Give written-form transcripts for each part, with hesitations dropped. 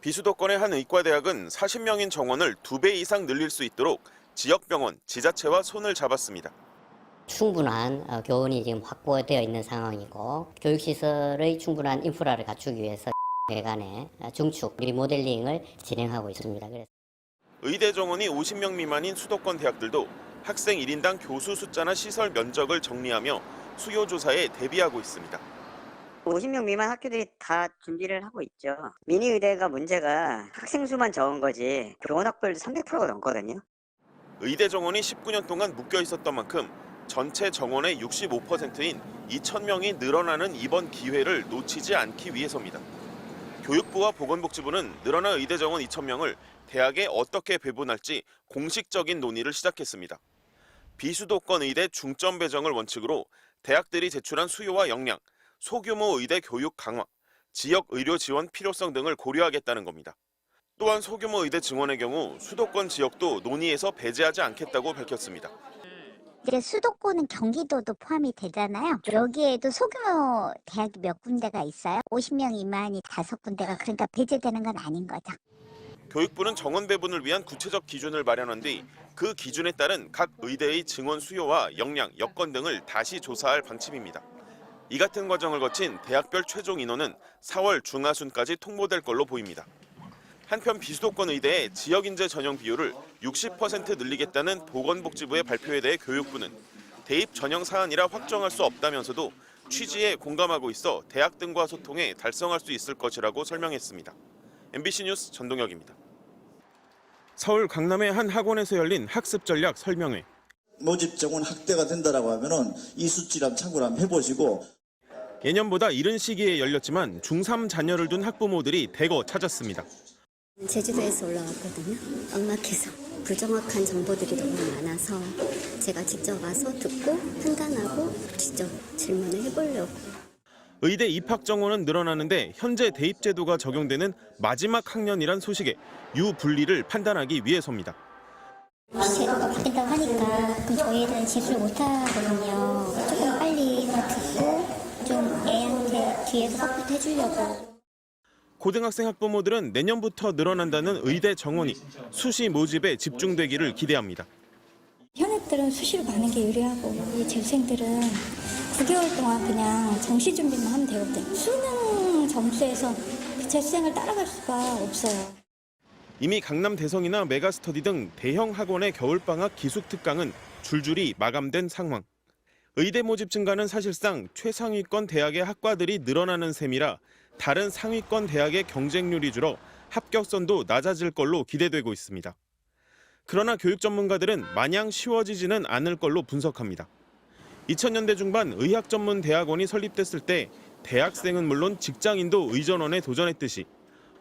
비수도권의 한 의과대학은 40명인 정원을 2배 이상 늘릴 수 있도록 지역병원, 지자체와 손을 잡았습니다. 충분한 교원이 지금 확보되어 있는 상황이고 교육시설의 충분한 인프라를 갖추기 위해서 외관의 중축, 리모델링을 진행하고 있습니다. 의대 정원이 50명 미만인 수도권 대학들도 학생 1인당 교수 숫자나 시설 면적을 정리하며 수요 조사에 대비하고 있습니다. 50명 미만 학교들이 다 준비를 하고 있죠. 미니의대가 문제가 학생 수만 적은 거지 교원 확보율도 300%가 넘거든요. 의대 정원이 19년 동안 묶여 있었던 만큼 전체 정원의 65%인 2,000명이 늘어나는 이번 기회를 놓치지 않기 위해서입니다. 교육부와 보건복지부는 늘어난 의대 정원 2,000명을 대학에 어떻게 배분할지 공식적인 논의를 시작했습니다. 비수도권 의대 중점 배정을 원칙으로 대학들이 제출한 수요와 역량, 소규모 의대 교육 강화, 지역 의료 지원 필요성 등을 고려하겠다는 겁니다. 또한 소규모 의대 증원의 경우 수도권 지역도 논의에서 배제하지 않겠다고 밝혔습니다. 이제 수도권은 경기도도 포함이 되잖아요. 여기에도 소규모 대학이 몇 군데가 있어요. 50명 미만이 5군데가 그러니까 배제되는 건 아닌 거죠. 교육부는 정원 배분을 위한 구체적 기준을 마련한 뒤 그 기준에 따른 각 의대의 증원 수요와 역량, 여건 등을 다시 조사할 방침입니다. 이 같은 과정을 거친 대학별 최종 인원은 4월 중하순까지 통보될 걸로 보입니다. 한편 비수도권 의대의 지역인재 전형 비율을 60% 늘리겠다는 보건복지부의 발표에 대해 교육부는 대입 전형 사안이라 확정할 수 없다면서도 취지에 공감하고 있어 대학 등과 소통해 달성할 수 있을 것이라고 설명했습니다. MBC 뉴스 전동혁입니다. 서울 강남의 한 학원에서 열린 학습 전략 설명회. 모집 정원 확대가 된다라고 하면은 이 수치를 한번 참고를 한번 해보시고. 예년보다 이른 시기에 열렸지만 중3 자녀를 둔 학부모들이 대거 찾았습니다. 제주도에서 올라왔거든요. 엄마께서 부정확한 정보들이 너무 많아서 제가 직접 와서 듣고 판단하고 직접 질문을 해보려고. 의대 입학 정원은 늘어나는데 현재 대입 제도가 적용되는 마지막 학년이란 소식에 유불리를 판단하기 위해서입니다. 제도가 바뀐다고 하니까 그럼 저희 애들은 지수를 못하거든요. 조금 빨리 듣고 좀 애한테 뒤에서 서포트 해주려고. 고등학생 학부모들은 내년부터 늘어난다는 의대 정원이 수시 모집에 집중되기를 기대합니다. 현역들은 수시로 가는 게 유리하고 이 재수생들은 9개월 동안 그냥 정시 준비만 하면 되거든요. 수능 점수에서 재수생을 따라갈 수가 없어요. 이미 강남 대성이나 메가스터디 등 대형 학원의 겨울방학 기숙특강은 줄줄이 마감된 상황. 의대 모집 증가는 사실상 최상위권 대학의 학과들이 늘어나는 셈이라 다른 상위권 대학의 경쟁률이 줄어 합격선도 낮아질 걸로 기대되고 있습니다. 그러나 교육 전문가들은 마냥 쉬워지지는 않을 걸로 분석합니다. 2000년대 중반 의학 전문 대학원이 설립됐을 때 대학생은 물론 직장인도 의전원에 도전했듯이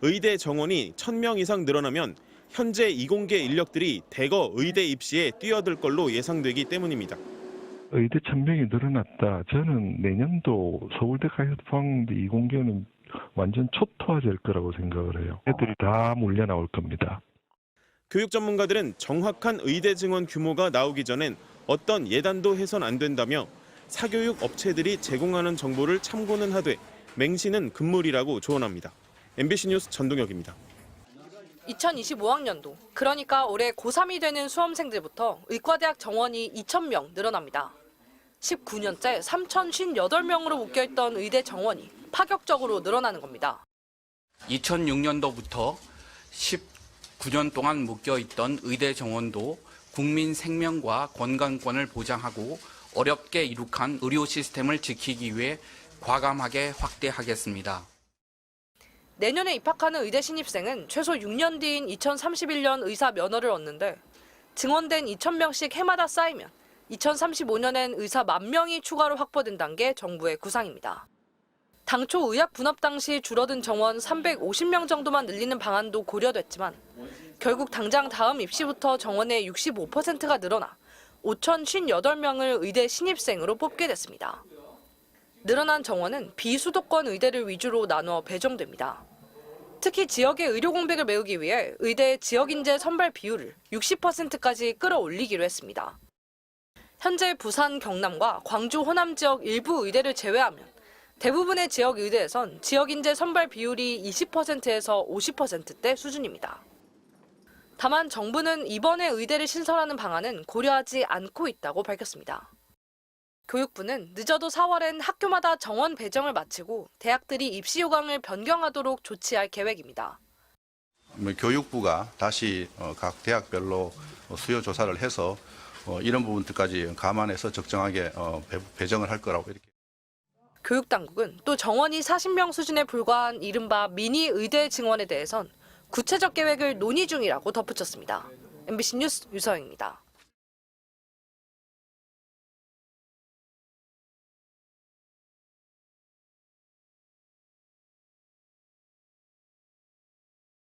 의대 정원이 1000명 이상 늘어나면 현재 이공계 인력들이 대거 의대 입시에 뛰어들 걸로 예상되기 때문입니다. 의대 1000명이 늘어났다. 저는 내년도 서울대 가요방대 이공계는 완전 초토화될 거라고 생각을 해요. 애들이 다 몰려 나올 겁니다. 교육 전문가들은 정확한 의대 증원 규모가 나오기 전엔 어떤 예단도 해선 안 된다며 사교육 업체들이 제공하는 정보를 참고는 하되 맹신은 금물이라고 조언합니다. MBC 뉴스 전동혁입니다. 2025학년도, 그러니까 올해 고3이 되는 수험생들부터 의과대학 정원이 2,000명 늘어납니다. 19년째 3,058명으로 묶여있던 의대 정원이 파격적으로 늘어나는 겁니다. 2006년도부터 19년 동안 묶여있던 의대 정원도 국민 생명과 건강권을 보장하고 어렵게 이룩한 의료 시스템을 지키기 위해 과감하게 확대하겠습니다. 내년에 입학하는 의대 신입생은 최소 6년 뒤인 2031년 의사 면허를 얻는데 증원된 2,000명씩 해마다 쌓이면 2035년엔 의사 10,000명이 추가로 확보된다는 게 정부의 구상입니다. 당초 의학 분업 당시 줄어든 정원 350명 정도만 늘리는 방안도 고려됐지만 결국 당장 다음 입시부터 정원의 65%가 늘어나 5,058명을 의대 신입생으로 뽑게 됐습니다. 늘어난 정원은 비수도권 의대를 위주로 나눠 배정됩니다. 특히 지역의 의료 공백을 메우기 위해 의대의 지역인재 선발 비율을 60%까지 끌어올리기로 했습니다. 현재 부산, 경남과 광주, 호남 지역 일부 의대를 제외하면 대부분의 지역 의대에선 지역 인재 선발 비율이 20%에서 50%대 수준입니다. 다만 정부는 이번에 의대를 신설하는 방안은 고려하지 않고 있다고 밝혔습니다. 교육부는 늦어도 4월엔 학교마다 정원 배정을 마치고 대학들이 입시 요강을 변경하도록 조치할 계획입니다. 교육부가 다시 각 대학별로 수요 조사를 해서 이런 부분들까지 감안해서 적정하게 배정을 할 거라고 이렇게. 교육당국은 또 정원이 40명 수준에 불과한 이른바 미니 의대 증원에 대해선 구체적 계획을 논의 중이라고 덧붙였습니다. MBC 뉴스 유서영입니다.